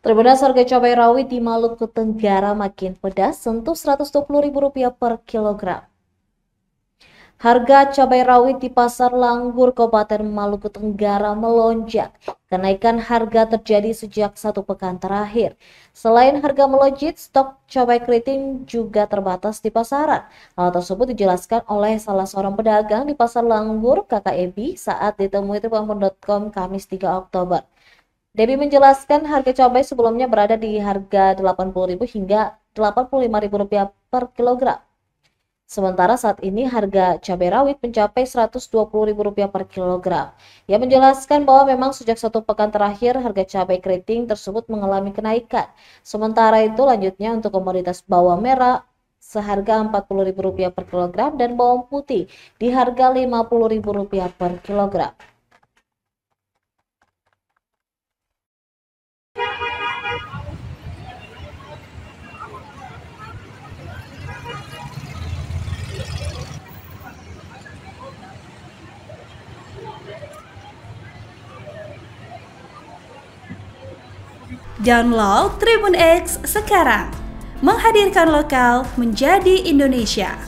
Terbedas harga cabai rawit di Maluku Tenggara makin pedas, sentuh Rp120.000 per kilogram. Harga cabai rawit di Pasar Langgur, Kabupaten Maluku Tenggara melonjak. Kenaikan harga terjadi sejak 1 pekan terakhir. Selain harga melonjak, stok cabai keriting juga terbatas di pasaran. Hal tersebut dijelaskan oleh salah seorang pedagang di Pasar Langgur, Kakak Ebi, saat ditemui Tribun.com Kamis 3 Oktober. Debbie menjelaskan harga cabai sebelumnya berada di harga Rp80.000 hingga Rp85.000 per kilogram. Sementara saat ini harga cabai rawit mencapai Rp120.000 per kilogram. Ia menjelaskan bahwa memang sejak 1 pekan terakhir harga cabai keriting tersebut mengalami kenaikan. Sementara itu lanjutnya untuk komoditas bawang merah seharga Rp40.000 per kilogram dan bawang putih di harga Rp50.000 per kilogram. Download Tribun X sekarang, menghadirkan lokal menjadi Indonesia.